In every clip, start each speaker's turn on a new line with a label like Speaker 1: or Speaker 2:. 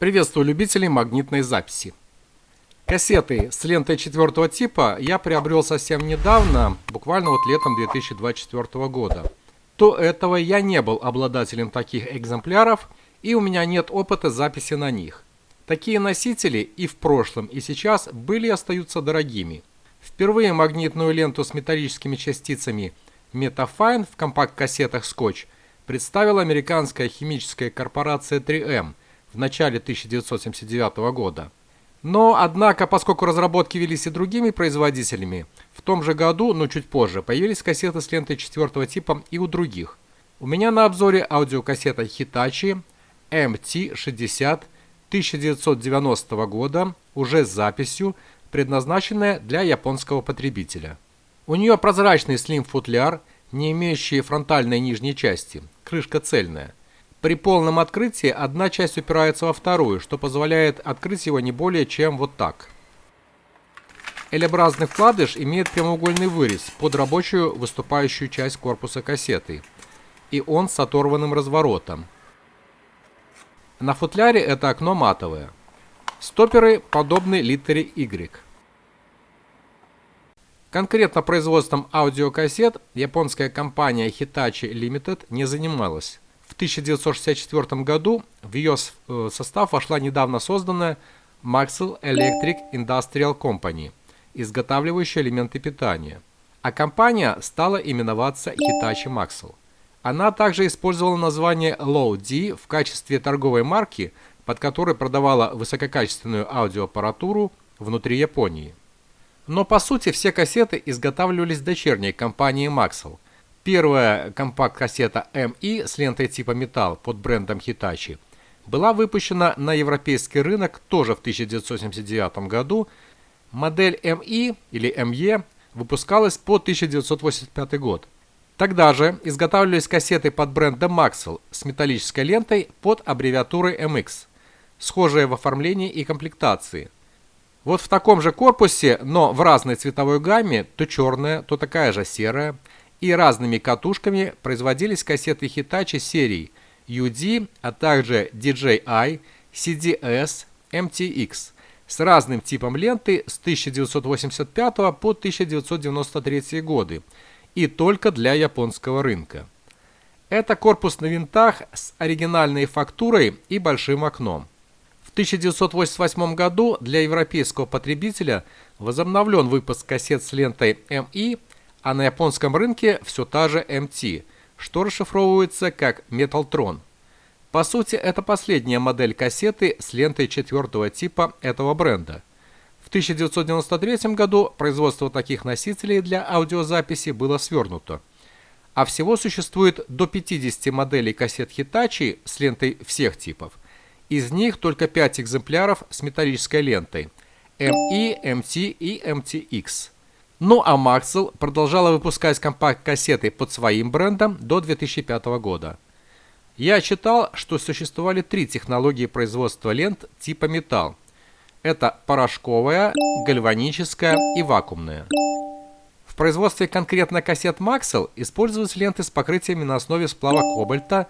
Speaker 1: Приветствую любителей магнитной записи. Кассеты с лентой 4 типа я приобрел совсем недавно, буквально летом 2024 года. До этого я не был обладателем таких экземпляров, и у меня нет опыта записи на них. Такие носители и в прошлом, и сейчас были и остаются дорогими. Впервые магнитную ленту с металлическими частицами Metafine в компакт-кассетах Scotch представила американская химическая корпорация 3M в начале 1979 года. Но, однако, поскольку разработки велись и другими производителями, в том же году, но чуть позже, появились кассеты с лентой 4 типа и у других. У меня на обзоре аудиокассета Hitachi MT60 1990 года, уже с записью, предназначенная для японского потребителя. У нее прозрачный слим-футляр, не имеющий фронтальной нижней части, крышка цельная. При полном открытии одна часть упирается во вторую, что позволяет открыть его не более чем вот так. L-образный вкладыш имеет прямоугольный вырез под рабочую выступающую часть корпуса кассеты, и он с оторванным разворотом. На футляре это окно матовое. Стопперы подобны литере Y. Конкретно производством аудиокассет японская компания Hitachi Limited не занималась. В 1964 году в ее состав вошла недавно созданная Maxell Electric Industrial Company, изготавливающая элементы питания. А компания стала именоваться Hitachi Maxell. Она также использовала название Low D в качестве торговой марки, под которой продавала высококачественную аудиоаппаратуру внутри Японии. Но по сути все кассеты изготавливались дочерней компанией Maxell. Первая компакт-кассета ME с лентой типа металл под брендом Hitachi была выпущена на европейский рынок тоже в 1979 году. Модель ME или ME выпускалась по 1985 год. Тогда же изготавливались кассеты под брендом Maxell с металлической лентой под аббревиатурой MX, схожие в оформлении и комплектации. Вот в таком же корпусе, но в разной цветовой гамме, то черная, то такая же серая, и разными катушками производились кассеты Hitachi серий UD, а также DJI, CDS, MTX с разным типом ленты с 1985 по 1993 годы и только для японского рынка. Это корпус на винтах с оригинальной фактурой и большим окном. В 1988 году для европейского потребителя возобновлен выпуск кассет с лентой ME, а на японском рынке все та же MT, что расшифровывается как Metaltron. По сути, это последняя модель кассеты с лентой 4 типа этого бренда. В 1993 году производство таких носителей для аудиозаписи было свернуто. А всего существует до 50 моделей кассет Hitachi с лентой всех типов. Из них только 5 экземпляров с металлической лентой ME, MT и MTX. Ну а Maxell продолжала выпускать компакт-кассеты под своим брендом до 2005 года. Я читал, что существовали 3 технологии производства лент типа металл. Это порошковая, гальваническая и вакуумная. В производстве конкретно кассет Maxell используются ленты с покрытиями на основе сплава кобальта,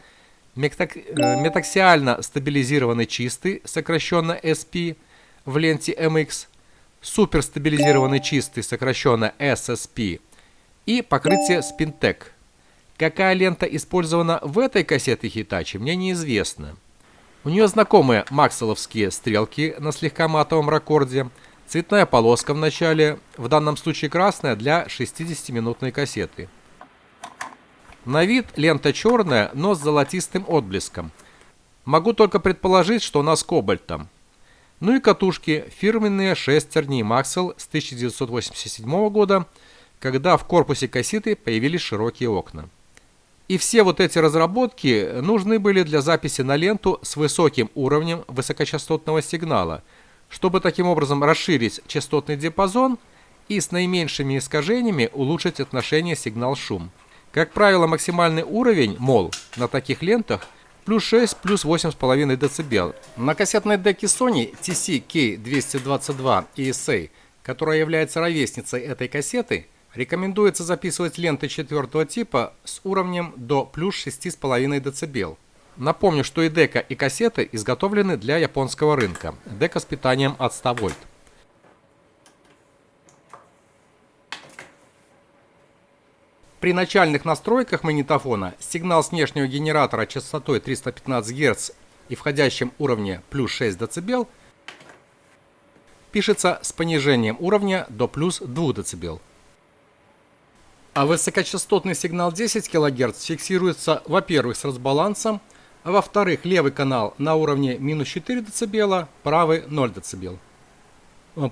Speaker 1: метаксиально стабилизированный чистый, сокращенно SP, в ленте MX, суперстабилизированный чистый, сокращенно SSP, и покрытие Spintec. Какая лента использована в этой кассете Hitachi, мне неизвестно. У нее знакомые макселовские стрелки на слегка матовом раккорде, цветная полоска в начале, в данном случае красная для 60-минутной кассеты. На вид лента черная, но с золотистым отблеском. Могу только предположить, что она с кобальтом. Ну и катушки, фирменные шестерни Maxell с 1987 года, когда в корпусе кассеты появились широкие окна. И все вот эти разработки нужны были для записи на ленту с высоким уровнем высокочастотного сигнала, чтобы таким образом расширить частотный диапазон и с наименьшими искажениями улучшить отношение сигнал-шум. Как правило, максимальный уровень, мол, на таких лентах плюс 6, плюс 8,5 дБ. На кассетной деке Sony TC-K222 ESA, которая является ровесницей этой кассеты, рекомендуется записывать ленты 4 типа с уровнем до плюс 6,5 дБ. Напомню, что и дека, и кассеты изготовлены для японского рынка. Дека с питанием от 100 вольт. При начальных настройках магнитофона сигнал с внешнего генератора частотой 315 Гц и входящем уровне плюс 6 дБ пишется с понижением уровня до плюс 2 дБ. А высокочастотный сигнал 10 кГц фиксируется, во-первых, с разбалансом, а во-вторых, левый канал на уровне минус 4 дБ, правый 0 дБ.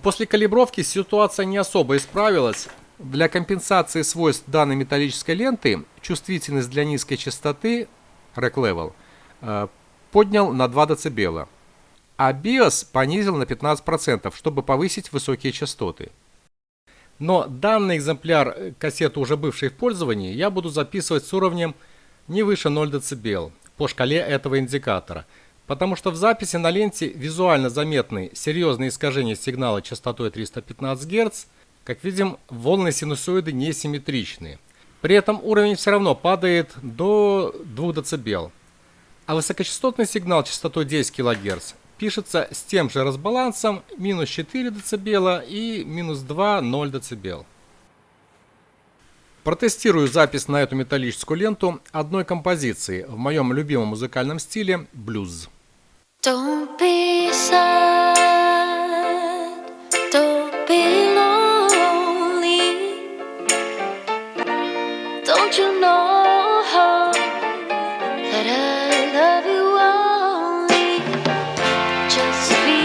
Speaker 1: После калибровки ситуация не особо исправилась. Для компенсации свойств данной металлической ленты чувствительность для низкой частоты Rack Level поднял на 2 дБ, а BIOS понизил на 15%, чтобы повысить высокие частоты. Но данный экземпляр кассеты, уже бывшей в пользовании, я буду записывать с уровнем не выше 0 дБ по шкале этого индикатора, потому что в записи на ленте визуально заметны серьезные искажения сигнала частотой 315 Гц. Как видим, волны синусоиды несимметричные. При этом уровень все равно падает до 2 дБ. А высокочастотный сигнал частотой 10 кГц пишется с тем же разбалансом минус 4 дБ и минус 2 0 дБ. Протестирую запись на эту металлическую ленту одной композиции в моем любимом музыкальном стиле блюз.
Speaker 2: Don't be sad, don't be lonely. Don't you know that I love you only? Just be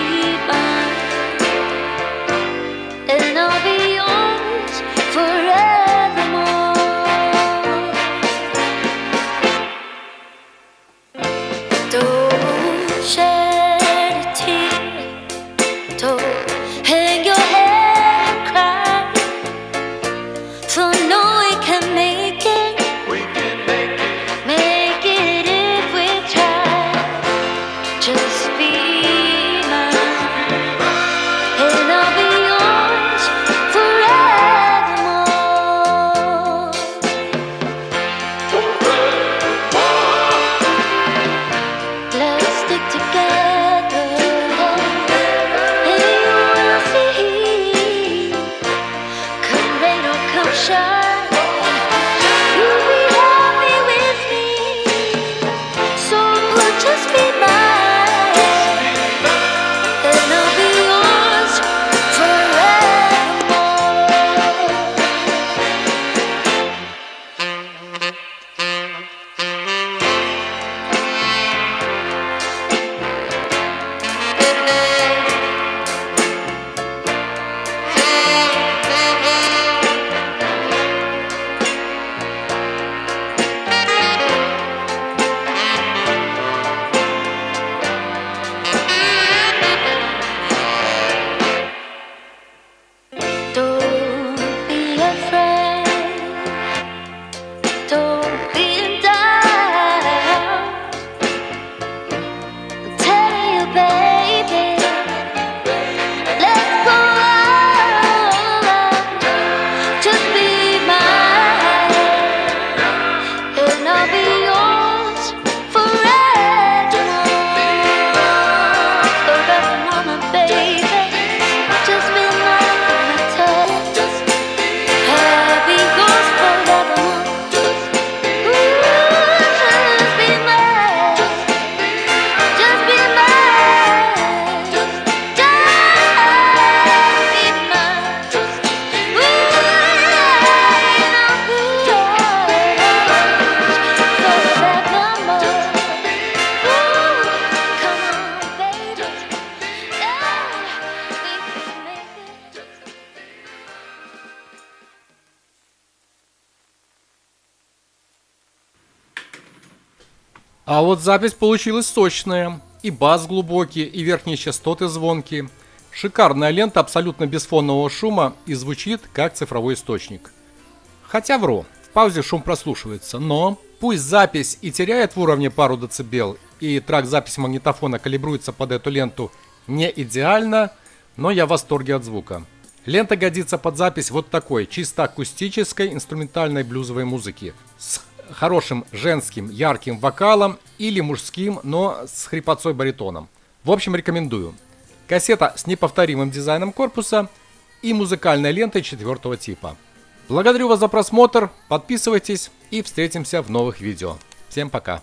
Speaker 2: mine, and I'll be yours forevermore. Don't shed a tear, don't hang your head and cry, for no we can make it. We can make it if we try. Just be mine, and I'll be yours forevermore. Let's stick together, and you will see. Come rain or come shine, you'll be happy with me. So just be mine, and I'll be yours forevermore. Don't be afraid, don't be in doubt. I'm telling you, baby, let's go out. Just be mine, and I'll be yours forevermore. Forevermore, baby. Just be mine, my touch. I'll be yours forevermore. Ooh, just be mine. Just be mine. Just be mine. Forevermore. Ooh, come on, baby. Yeah, we can make it.
Speaker 1: А вот запись получилась сочная. И бас глубокий, и верхние частоты звонкие. Шикарная лента абсолютно без фонового шума и звучит как цифровой источник. Хотя вру, в паузе шум прослушивается, но пусть запись и теряет в уровне пару децибел, и трек записи магнитофона калибруется под эту ленту не идеально, но я в восторге от звука. Лента годится под запись вот такой, чисто акустической инструментальной блюзовой музыки с хорошим женским ярким вокалом или мужским, но с хрипотцой-баритоном. В общем, рекомендую. Кассета с неповторимым дизайном корпуса и музыкальной лентой 4-го типа. Благодарю вас за просмотр, подписывайтесь и встретимся в новых видео. Всем пока!